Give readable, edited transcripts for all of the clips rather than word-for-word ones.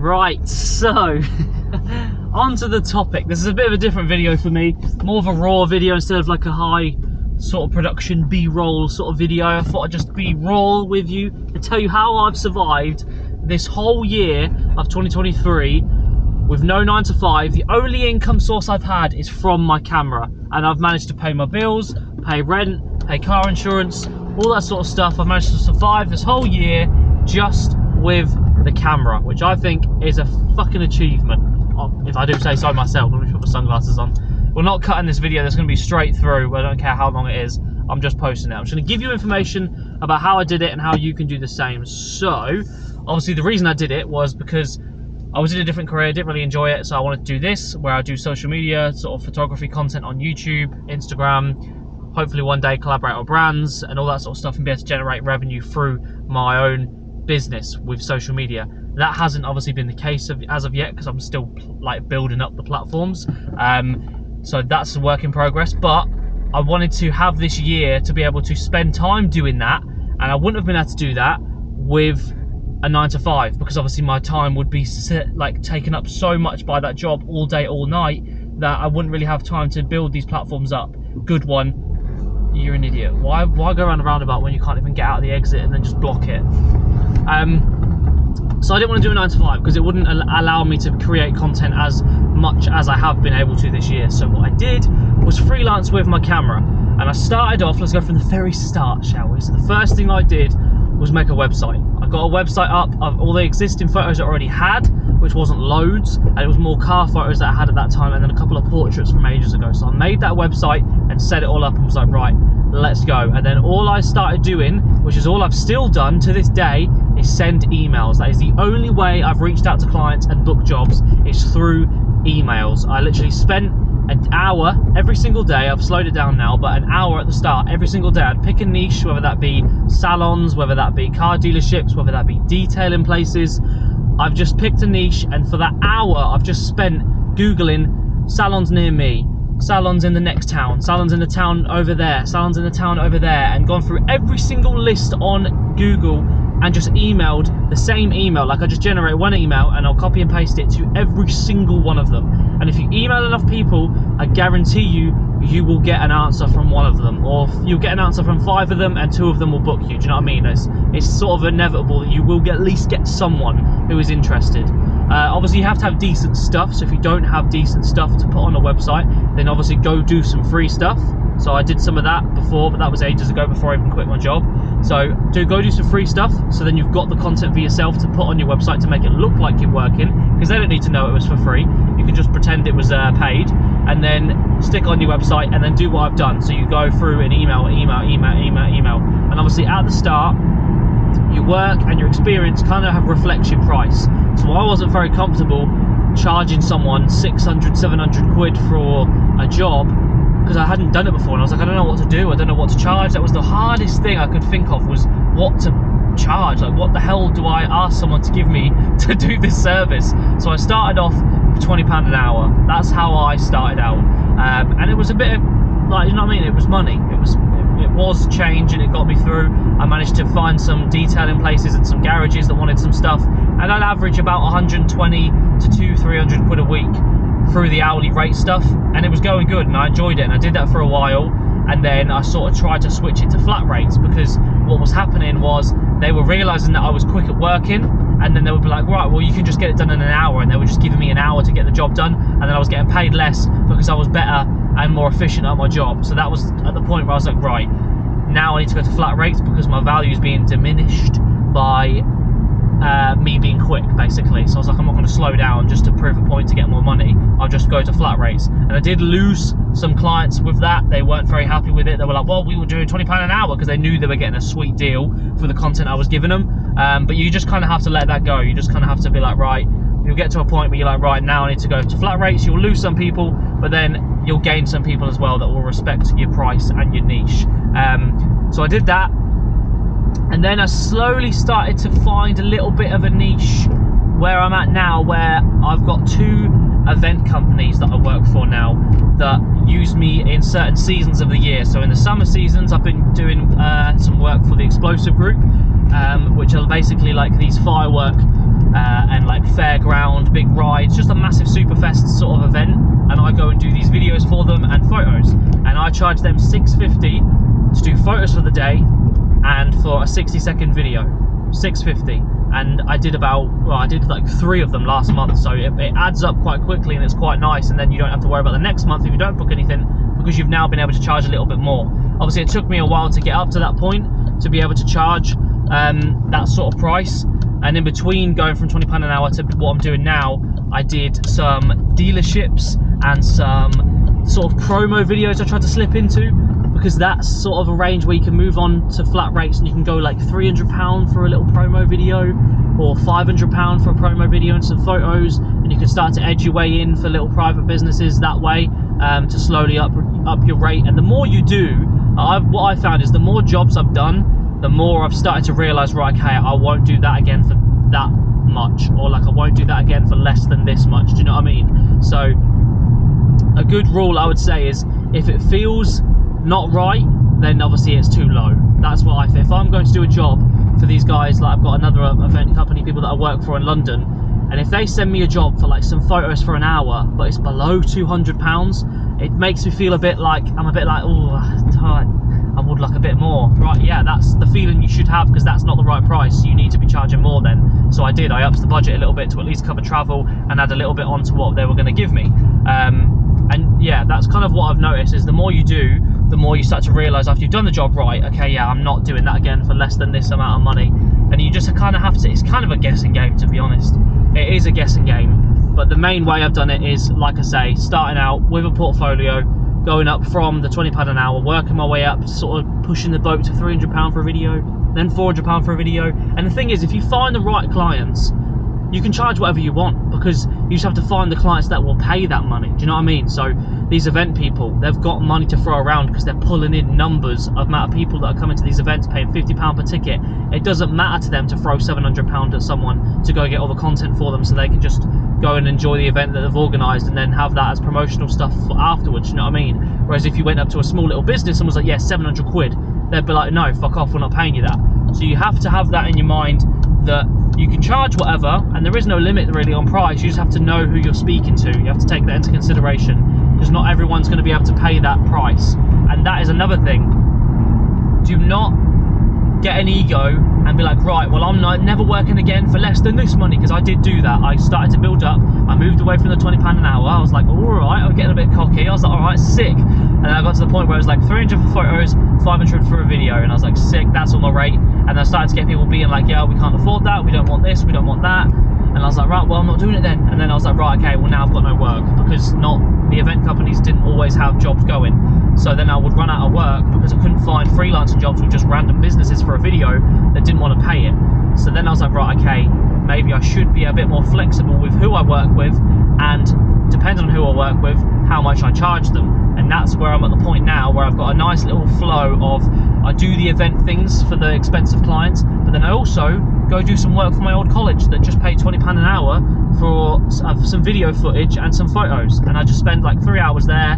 Right, so onto the topic. This is a bit of a different video for me, more of a raw video instead of like a high sort of production B-roll sort of video. I thought I'd just be raw with you and tell you how I've survived this whole year of 2023 with no 9 to 5. The only income source I've had is from my camera, and I've managed to pay my bills, pay rent, pay car insurance, all that sort of stuff. I've managed to survive this whole year just with the camera, which I think is a fucking achievement, if I do say so myself. Let me put my sunglasses on. We're not cutting this video, that's going to be straight through. I don't care how long it is, I'm just posting it. I'm just going to give you information about how I did it and how you can do the same. So obviously the reason I did it was because I was in a different career, didn't really enjoy it, so I wanted to do this, where I do social media, sort of photography content on YouTube, Instagram, hopefully one day collaborate with brands and all that sort of stuff and be able to generate revenue through my own business with social media. That hasn't obviously been the case as of yet, because I'm still like building up the platforms. So that's a work in progress, but I wanted to have this year to be able to spend time doing that, and I wouldn't have been able to do that with a 9 to 5, because obviously my time would be taken up so much by that job all day, all night, that I wouldn't really have time to build these platforms up. Good one. You're an idiot. Why go around a roundabout when you can't even get out of the exit and then just block it? So I didn't want to do a 9 to 5 because it wouldn't allow me to create content as much as I have been able to this year. So what I did was freelance with my camera, and I started off, let's go from the very start, shall we? So the first thing I did was make a website. I got a website up of all the existing photos I already had, which wasn't loads, and it was more car photos that I had at that time, and then a couple of portraits from ages ago. So I made that website and set it all up and was like, right, let's go. And then all I started doing, which is all I've still done to this day, is send emails. That is the only way I've reached out to clients and booked jobs, is through emails. I literally spent an hour every single day. I've slowed it down now, but an hour at the start every single day. I'd pick a niche, whether that be salons, whether that be car dealerships, whether that be detailing places. I've just picked a niche, and for that hour I've just spent Googling salons near me, salons in the next town, salons in the town over there, salons in the town over there, and gone through every single list on Google and just emailed the same email. Like, I just generate one email and I'll copy and paste it to every single one of them. And if you email enough people, I guarantee you, you will get an answer from one of them, or you'll get an answer from 5 of them and 2 of them will book you. Do you know what I mean? It's sort of inevitable that you will at least get someone who is interested. Obviously you have to have decent stuff, so if you don't have decent stuff to put on a website, then obviously go do some free stuff. So I did some of that before, but that was ages ago, before I even quit my job. So go do some free stuff, so then you've got the content for yourself to put on your website to make it look like you're working, because they don't need to know it was for free. You can just pretend it was paid, and then stick on your website, and then do what I've done. So you go through and email, and obviously at the start, your work and your experience kind of reflects your price. So I wasn't very comfortable charging someone 600, 700 quid for a job, because I hadn't done it before, and I was like, I don't know what to do, I don't know what to charge. That was the hardest thing I could think of, was what to charge. Like, what the hell do I ask someone to give me to do this service? So I started off with £20 an hour. That's how I started out, and it was a bit of, like, you know what I mean, it was money. It was change, and it got me through. I managed to find some detailing places and some garages that wanted some stuff, and I'd average about 120 to 300 quid a week through the hourly rate stuff, and it was going good, and I enjoyed it, and I did that for a while. And then I sort of tried to switch it to flat rates, because what was happening was they were realizing that I was quick at working, and then they would be like, right, well, you can just get it done in an hour, and they were just giving me an hour to get the job done, and then I was getting paid less because I was better and more efficient at my job. So that was at the point where I was like, right, now I need to go to flat rates, because my value is being diminished by me being quick, basically. So I was like, I'm not going to slow down just to prove a point to get more money. I'll just go to flat rates. And I did lose some clients with that. They weren't very happy with it. They were like, well, we were doing £20 an hour, because they knew they were getting a sweet deal for the content I was giving them. But you just kind of have to let that go. You just kind of have to be like, right, you'll get to a point where you're like, right, now I need to go to flat rates. You'll lose some people, but then you'll gain some people as well that will respect your price and your niche. So I did that. And then I slowly started to find a little bit of a niche where I'm at now, where I've got 2 event companies that I work for now that use me in certain seasons of the year. So in the summer seasons, I've been doing some work for the Explosive Group, which are basically like these firework and like fairground big rides, just a massive Superfest sort of event, and I go and do these videos for them and photos, and I charge them $6.50 to do photos for the day and for a 60-second video. $6.50, and I did like 3 of them last month, so it adds up quite quickly and it's quite nice, and then you don't have to worry about the next month if you don't book anything, because you've now been able to charge a little bit more. Obviously it took me a while to get up to that point to be able to charge that sort of price, and in between going from £20 an hour to what I'm doing now, I did some dealerships and some sort of promo videos I tried to slip into, because that's sort of a range where you can move on to flat rates, and you can go like £300 for a little promo video, or £500 for a promo video and some photos, and you can start to edge your way in for little private businesses that way, to slowly up your rate. And the more you do, what I found is the more jobs I've done, the more I've started to realise, right, okay, I won't do that again for that much, or like I won't do that again for less than this much. Do you know what I mean? So a good rule I would say is, if it feels not right, then obviously it's too low. That's what I feel. If I'm going to do a job for these guys, like I've got another event company, people that I work for in London, and if they send me a job for like some photos for an hour, but it's below £200, it makes me feel a bit like, oh, tired. I would like a bit more. Right, yeah, that's the feeling you should have, because that's not the right price. You need to be charging more then. So I did. I upped the budget a little bit to at least cover travel and add a little bit onto what they were going to give me. And yeah, that's kind of what I've noticed, is the more you do, the more you start to realise after you've done the job, right, okay, yeah, I'm not doing that again for less than this amount of money. And you just kind of have to, it's kind of a guessing game, to be honest. It is a guessing game. But the main way I've done it is, like I say, starting out with a portfolio, going up from the £20 an hour, working my way up, sort of pushing the boat to £300 for a video, then £400 for a video. And the thing is, if you find the right clients, you can charge whatever you want, because you just have to find the clients that will pay that money. Do you know what I mean? So these event people, they've got money to throw around because they're pulling in numbers of amount of people that are coming to these events, paying £50 per ticket. It doesn't matter to them to throw £700 at someone to go get all the content for them, so they can just go and enjoy the event that they've organised and then have that as promotional stuff for afterwards. You know what I mean? Whereas if you went up to a small little business and was like, yeah, 700 quid, they'd be like, no, fuck off, we're not paying you that. So you have to have that in your mind, that you can charge whatever, and there is no limit really on price. You just have to know who you're speaking to. You have to take that into consideration, because not everyone's going to be able to pay that price. And that is another thing. Do not get an ego and be like, right, well, I'm never working again for less than this money, because I did do that. I started to build up. I moved away from the £20 an hour. I was like, all right, I'm getting a bit cocky. I was like, all right, sick. And then I got to the point where it was like 300 for photos, 500 for a video, and I was like, sick, that's all my rate. And I started to get people being like, yeah, we can't afford that, we don't want this, we don't want that. And I was like, right, well, I'm not doing it then. And then I was like, right, okay, well, now I've got no work, because the event companies didn't always have jobs going. So then I would run out of work because I couldn't find freelancing jobs with just random businesses for a video that didn't want to pay it. So then I was like, right, okay, maybe I should be a bit more flexible with who I work with, and depending on who I work with, how much I charge them. And that's where I'm at the point now where I've got a nice little flow of, I do the event things for the expensive clients, but then I also go do some work for my old college that just paid £20 an hour for some video footage and some photos. And I just spend like 3 hours there,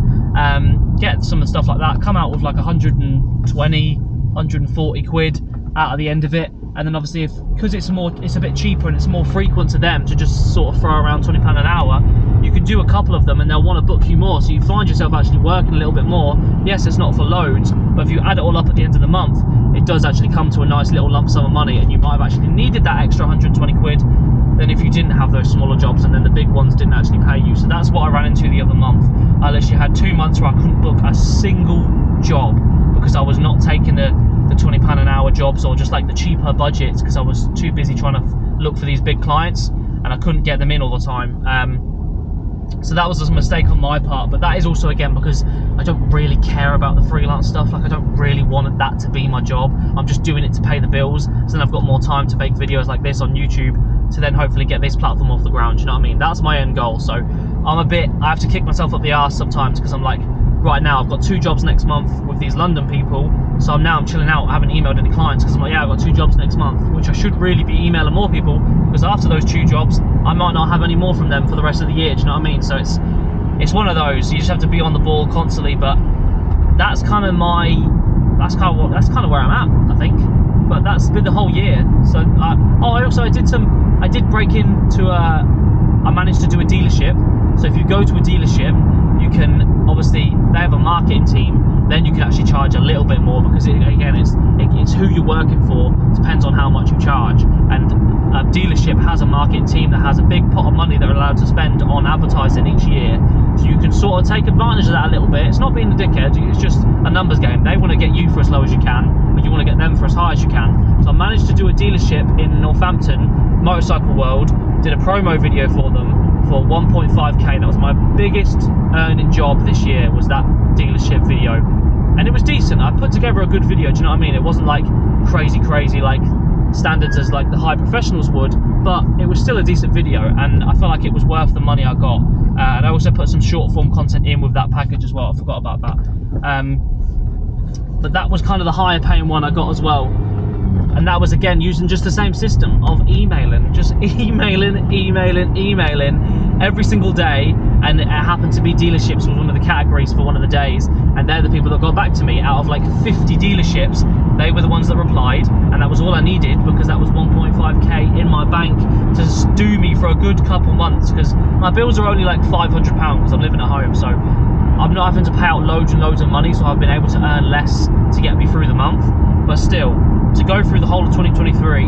get some of the stuff like that, come out with like 120, 140 quid out at the end of it. And then obviously, because it's a bit cheaper and it's more frequent to them to just sort of throw around £20 an hour, you can do a couple of them and they'll want to book you more. So you find yourself actually working a little bit more. Yes, it's not for loads, but if you add it all up at the end of the month, it does actually come to a nice little lump sum of money, and you might have actually needed that extra 120 quid than if you didn't have those smaller jobs and then the big ones didn't actually pay you. So that's what I ran into the other month. I literally had 2 months where I couldn't book a single job because I was not taking the £20 an hour jobs, or just like the cheaper budgets, because I was too busy trying to look for these big clients and I couldn't get them in all the time. So that was a mistake on my part, but that is also, again, because I don't really care about the freelance stuff. Like, I don't really want that to be my job. I'm just doing it to pay the bills, so then I've got more time to make videos like this on YouTube to then hopefully get this platform off the ground. You know what I mean? That's my end goal. So I have to kick myself up the arse sometimes, because I'm like, right now I've got 2 jobs next month with these London people, so I'm chilling out. I haven't emailed any clients because I'm like, yeah, I've got 2 jobs next month, which I should really be emailing more people, because after those 2 jobs I might not have any more from them for the rest of the year. Do you know what I mean? So it's one of those. You just have to be on the ball constantly. But that's kind of where I'm at, I think. But that's been the whole year. So I did break into I'm managed to do a dealership. So if you go to a dealership, you can, obviously, they have a marketing team, then you can actually charge a little bit more, because again, it's who you're working for, depends on how much you charge. And a dealership has a marketing team that has a big pot of money they're allowed to spend on advertising each year. So you can sort of take advantage of that a little bit. It's not being a dickhead, it's just a numbers game. They want to get you for as low as you can, but you want to get them for as high as you can. So I managed to do a dealership in Northampton, Motorcycle World, did a promo video for them for 1.5k. That was my biggest earning job this year, was that dealership video. And it was decent. I put together a good video, do you know what I mean? It wasn't like crazy like standards as like the high professionals would, but it was still a decent video, and I felt like it was worth the money I got. And I also put some short form content in with that package as well. I forgot about that. But that was kind of the higher paying one I got as well. And that was, again, using just the same system of emailing, just emailing every single day. And it happened to be dealerships was one of the categories for one of the days, and they're the people that got back to me. Out of like 50 dealerships, they were the ones that replied, and that was all I needed, because that was 1.5k in my bank to do me for a good couple months, because my bills are only like £500 because I'm living at home, so I'm not having to pay out loads and loads of money, so I've been able to earn less to get me through the month. But still, to go through the whole of 2023,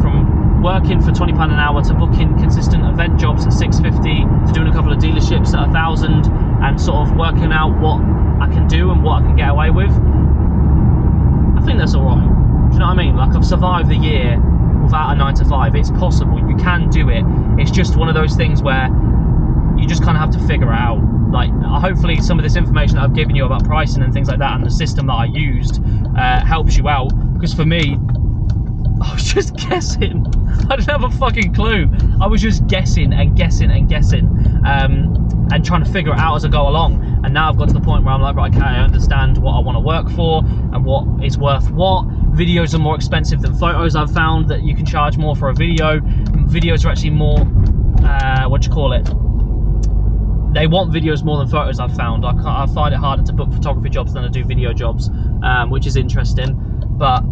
from working for £20 an hour to booking consistent event jobs at £650 to doing a couple of dealerships at £1,000, and sort of working out what I can do and what I can get away with, I think that's alright. Do you know what I mean? Like, I've survived the year without a 9 to 5. It's possible, you can do it. It's just one of those things where you just kind of have to figure it out. Like, hopefully some of this information that I've given you about pricing and things like that, and the system that I used, helps you out. Because for me, I was just guessing. I didn't have a fucking clue. I was just guessing and trying to figure it out as I go along. And now I've got to the point where I'm like, right, okay, I understand what I want to work for and what is worth what. Videos are more expensive than photos. I've found that you can charge more for a video. Videos are actually more, what do you call it? They want videos more than photos, I've found. I find it harder to book photography jobs than I do video jobs, which is interesting. But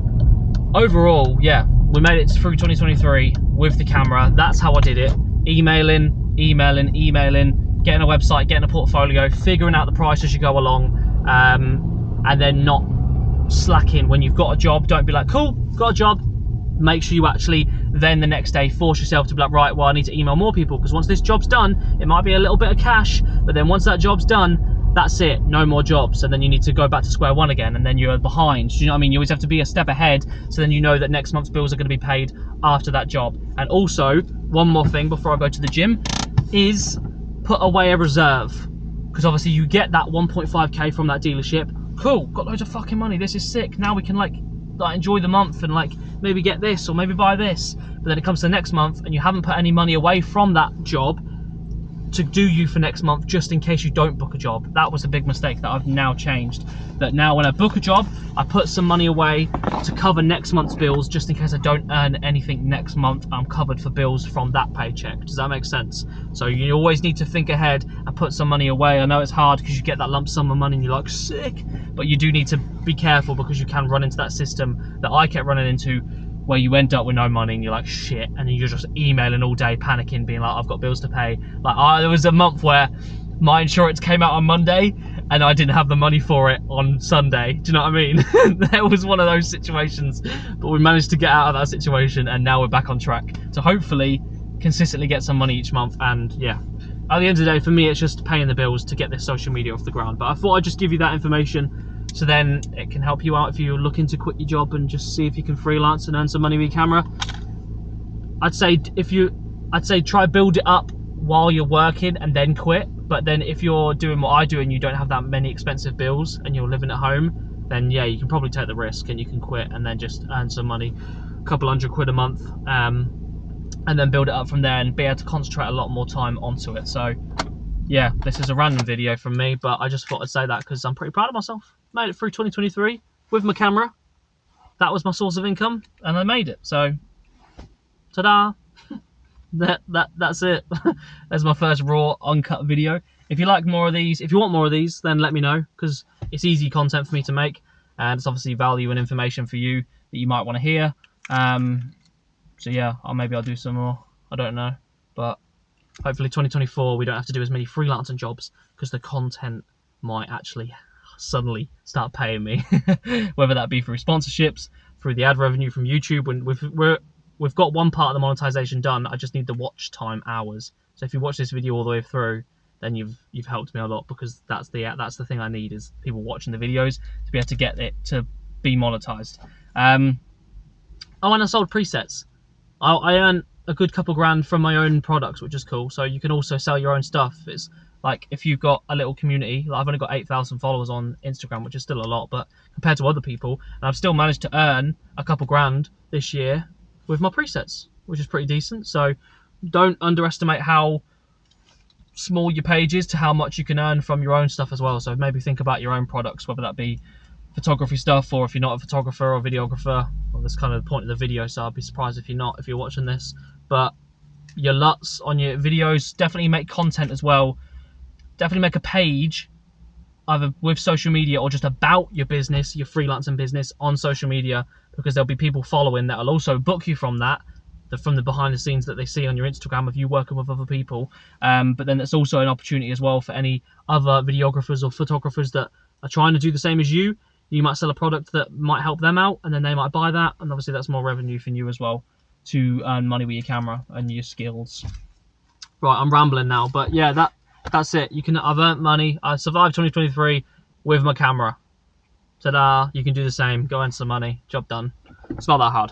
overall, yeah, we made it through 2023 with the camera. That's how I did it. Emailing, getting a website, getting a portfolio, figuring out the price as you go along, and then not slacking when you've got a job. Don't be like, cool, got a job. Make sure you actually then the next day force yourself to be like, right, well, I need to email more people, because once this job's done, it might be a little bit of cash, but then once that job's done, that's it, no more jobs, and then you need to go back to square one again, and then you're behind. Do you know what I mean? You always have to be a step ahead, so then you know that next month's bills are going to be paid after that job. And also, one more thing before I go to the gym, is put away a reserve, because obviously you get that 1.5k from that dealership. Cool, got loads of fucking money, this is sick, now we can like enjoy the month and like maybe get this or maybe buy this. But then it comes to the next month and you haven't put any money away from that job to do you for next month, just in case you don't book a job. That was a big mistake that I've now changed. That now when I book a job, I put some money away to cover next month's bills, just in case I don't earn anything next month. I'm covered for bills from that paycheck. Does that make sense? So you always need to think ahead and put some money away. I know it's hard because you get that lump sum of money and you're like, sick, but you do need to be careful, because you can run into that system that I kept running into, where you end up with no money and you're like, shit, and then you're just emailing all day, panicking, being like, I've got bills to pay. Like, there was a month where my insurance came out on Monday and I didn't have the money for it on Sunday. Do you know what I mean? There was one of those situations, but we managed to get out of that situation, and now we're back on track to hopefully consistently get some money each month. And yeah, at the end of the day, for me, it's just paying the bills to get this social media off the ground. But I thought I'd just give you that information, so then it can help you out if you're looking to quit your job and just see if you can freelance and earn some money with your camera. I'd say try build it up while you're working and then quit. But then if you're doing what I do and you don't have that many expensive bills and you're living at home, then yeah, you can probably take the risk and you can quit and then just earn some money, a couple £100 a month, and then build it up from there and be able to concentrate a lot more time onto it. So yeah, this is a random video from me, but I just thought I'd say that because I'm pretty proud of myself. Made it through 2023 with my camera. That was my source of income, and I made it. So, ta-da! That's it. That's my first raw, uncut video. If you like more of these, if you want more of these, then let me know, because it's easy content for me to make, and it's obviously value and information for you that you might want to hear. So yeah, maybe I'll do some more. I don't know, but hopefully 2024 we don't have to do as many freelancing jobs, because the content might actually suddenly start paying me. Whether that be through sponsorships, through the ad revenue from YouTube. When we've got one part of the monetization done, I just need the watch time hours. So if you watch this video all the way through, then you've helped me a lot, because that's the thing I need, is people watching the videos to be able to get it to be monetized. Oh, and I sold presets. I earn a good couple grand from my own products, which is cool. So you can also sell your own stuff. It's like, if you've got a little community, like I've only got 8,000 followers on Instagram, which is still a lot, but compared to other people, and I've still managed to earn a couple grand this year with my presets, which is pretty decent. So don't underestimate how small your page is to how much you can earn from your own stuff as well. So maybe think about your own products, whether that be photography stuff, or if you're not a photographer or videographer, well, that's kind of the point of the video, so I'd be surprised if you're watching this. But your LUTs on your videos, definitely make content as well. Definitely make a page either with social media or just about your business, your freelancing business, on social media, because there'll be people following that will also book you from that, from the behind the scenes that they see on your Instagram of you working with other people. But then it's also an opportunity as well for any other videographers or photographers that are trying to do the same as you. You might sell a product that might help them out, and then they might buy that, and obviously that's more revenue for you as well, to earn money with your camera and your skills. Right, I'm rambling now, but yeah, that's it. I've earned money. I survived 2023 with my camera. Ta-da! You can do the same. Go earn some money. Job done. It's not that hard.